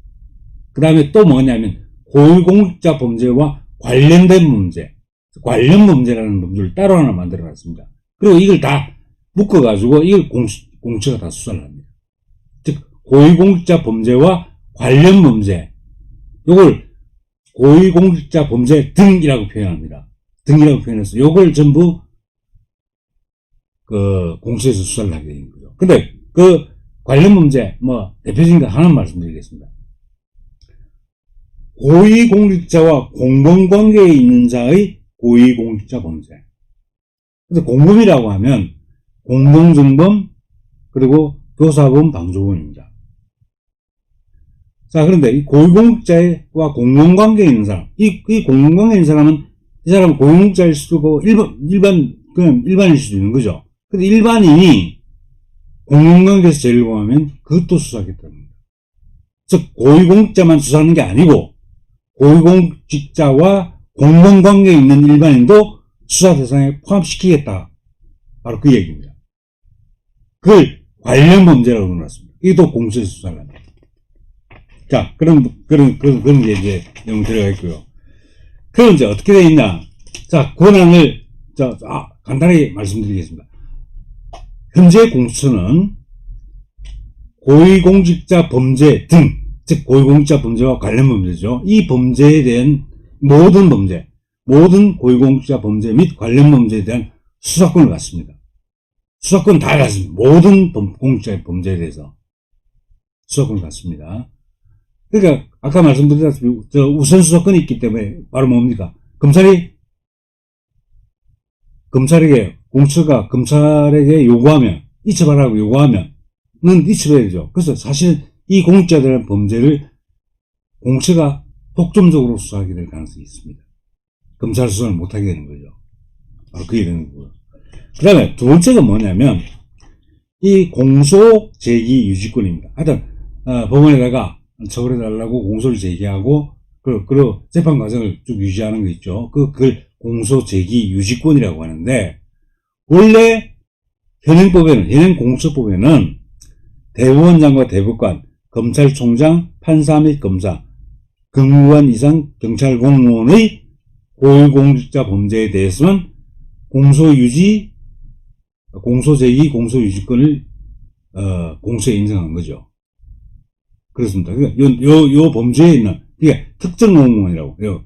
그 다음에 또 뭐냐면 고위공직자 범죄와 관련된 범죄, 관련 범죄라는 범죄를 따로 하나 만들어 놨습니다. 그리고 이걸 다 묶어가지고 이걸 공수처가 다 수사를 합니다. 즉 고위공직자 범죄와 관련 범죄, 이걸 고위공직자 범죄 등이라고 표현합니다. 등이라고 표현해서 이걸 전부 그 공수처에서 수사를 하게 되는 거죠. 근데 그 관련 범죄 대표적인 거 하나 말씀드리겠습니다. 고위공직자와 공범관계에 있는 자의 고위공직자 범죄. 그래서 공범이라고 하면 공동정범 그리고 교사범, 방조범입니다. 자, 그런데 이 고위공직자와 공범관계에 있는 사람, 이 공범관계에 있는 사람은 이 사람은 고위공직자일 수도 있고 그냥 일반일 수도 있는 거죠. 근데 일반인이 공범관계에서 죄를 범하면 그것도 수사하겠다는 겁니다. 즉 고위공직자만 수사하는 게 아니고 고위공직자와 공범관계에 있는 일반인도 수사 대상에 포함시키겠다. 바로 그 얘기입니다. 그걸 관련 범죄라고 넣어놨습니다. 이것도 공수처에서 수사를 합니다. 자, 그런 게 이제 내용 들어가 있고요. 그럼 이제 어떻게 되어 있냐. 자, 권한을, 간단하게 말씀드리겠습니다. 현재 공수처는 고위공직자 범죄 등, 즉 고위공직자 범죄와 관련 범죄죠. 이 범죄에 대한 모든 범죄, 모든 고위공직자 범죄 및 관련 범죄에 대한 수사권을 갖습니다. 수사권 다 갖습니다. 모든 공직자 범죄에 대해서 수사권을 갖습니다. 그러니까 아까 말씀드렸다시피 우선 수사권이 있기 때문에 바로 뭡니까? 검찰에게 공수처가 검찰에게 요구하면 이첩하라고 요구하면 는 이첩해야 되죠. 그래서 사실 이 공직자들의 범죄를 공수처가 독점적으로 수사하게 될 가능성이 있습니다. 검찰 수사를 못하게 되는 거죠. 그게 되는 거고요. 그 다음에 두 번째가 뭐냐면 이 공소 제기 유지권입니다. 하여튼 법원에다가 처벌해달라고 공소를 제기하고 그리고 재판 과정을 쭉 유지하는 거 있죠. 그걸 공소 제기 유지권이라고 하는데 원래 현행 공수처법에는 대법원장과 대법관, 검찰총장, 판사 및 검사, 근무관 이상 경찰 공무원의 고위공직자 범죄에 대해서는 공소유지, 공소제기, 공소유지권을 공수처에 인정한 거죠. 그렇습니다. 그러니까 요 범죄에 있는 그게 특정 공무원이라고 해요.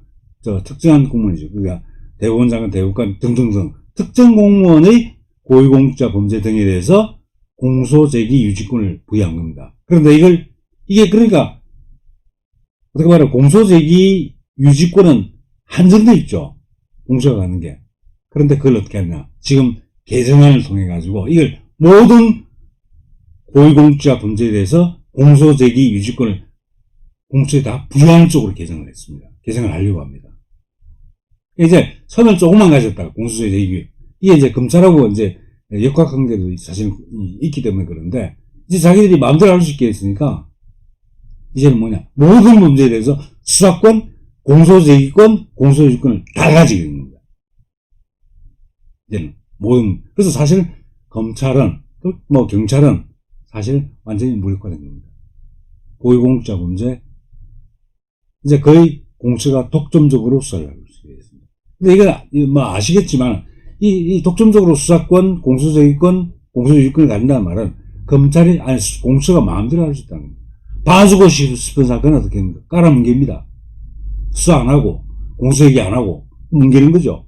특정한 공무원이죠. 그러니까 대법원장은 대법관 등등등 특정 공무원의 고위공직자 범죄 등에 대해서 공소제기 유지권을 부여한 겁니다. 그런데 이게 그러니까 어떻게 말하면 공소제기 유지권은 한정돼 있죠. 공수처가 하는 게. 그런데 그걸 어떻게 하냐. 지금 개정안을 통해 가지고 이걸 모든 고위공직자 범죄에 대해서 공소제기 유지권을 공수처에 다 부여하는 쪽으로 개정을 했습니다. 개정을 하려고 합니다. 이제 선을 조금만 가졌다가 공소제기 이게 이제 검찰하고 이제 역학관계도 사실 있기 때문에 그런데 이제 자기들이 마음대로 할 수 있게 했으니까 이제는 뭐냐 모든 범죄에 대해서 수사권, 공소제기권, 공소유지권을 다 가지게 되는 겁니다. 이제는 모든 그래서 사실 검찰은 경찰은 사실 완전히 무력화된 겁니다. 고위공직자 범죄 이제 거의 공수처가 독점적으로 수사를 하고 있습니다. 근데 이건 아시겠지만 이 독점적으로 수사권, 공소제기권, 공소유지권을 갖는다는 말은 검찰이, 아니, 공수처가 마음대로 할 수 있다는 겁니다. 봐주고 싶은 사건은 어떻게 합니까? 깔아뭉갭니다. 수사 안 하고, 공수얘기 안 하고, 뭉개는 거죠.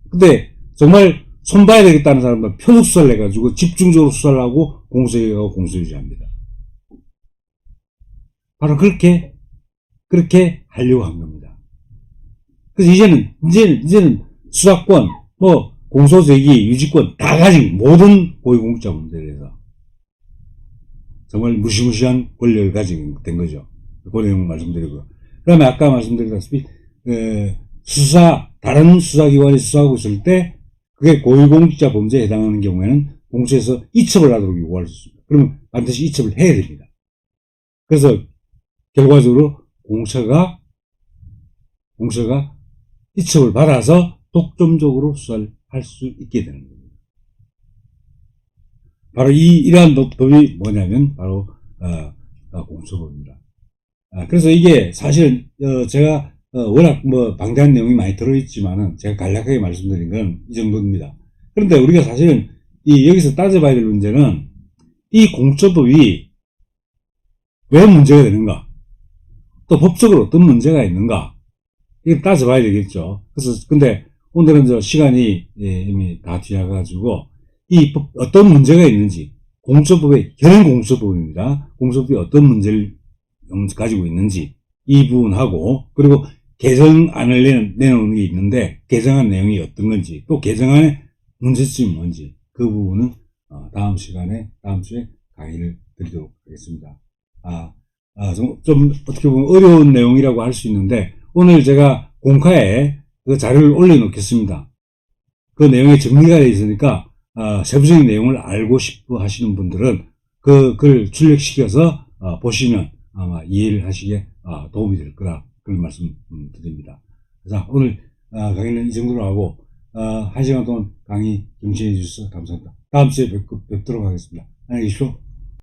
근데, 정말 손봐야 되겠다는 사람은 표적 수사를 해가지고 집중적으로 수사를 하고 공수얘기하고 공수유지합니다. 바로 그렇게 하려고 한 겁니다. 그래서 이제는 수사권, 공소제기, 유지권 다 가진 모든 고위공직자 문제에 대해서 정말 무시무시한 권력을 가지게 된 거죠. 그 내용 말씀드리고요. 그 다음에 아까 말씀드렸다시피, 다른 수사기관이 수사하고 있을 때 그게 고위공직자 범죄에 해당하는 경우에는 공수처에서 이첩을 하도록 요구할 수 있습니다. 그러면 반드시 이첩을 해야 됩니다. 그래서 결과적으로 공수처가 이첩을 받아서 독점적으로 수사를 할 수 있게 되는 겁니다. 바로 이러한 법이 뭐냐면 바로 공수처법입니다. 그래서 이게 사실 제가 워낙 방대한 내용이 많이 들어있지만은 제가 간략하게 말씀드린 건 이 정도입니다. 그런데 우리가 사실은 여기서 따져봐야 될 문제는 이 공수처법이 왜 문제가 되는가, 또 법적으로 어떤 문제가 있는가, 이걸 따져봐야 되겠죠. 그래서 근데 오늘은 시간이 이미 다 지나가가지고 이 법 어떤 문제가 있는지, 공수처법의 현 공수처법입니다. 공수처법이 어떤 문제를 가지고 있는지 이 부분하고, 그리고 개정안을 내놓은 게 있는데 개정안 내용이 어떤 건지, 또 개정안의 문제점이 뭔지, 그 부분은 다음 주에 강의를 드리도록 하겠습니다. 좀 어떻게 보면 어려운 내용이라고 할 수 있는데 오늘 제가 공카에 그 자료를 올려놓겠습니다. 그 내용에 정리가 되어 있으니까 세부적인 내용을 알고 싶어 하시는 분들은 그 글 출력시켜서 보시면 아마 이해를 하시기에 도움이 될 거라 그런 말씀 드립니다. 자, 오늘 강의는 이 정도로 하고 1시간 동안 강의 경청해 주셔서 감사합니다. 다음 주에 뵙도록 하겠습니다. 안녕히 계십시오.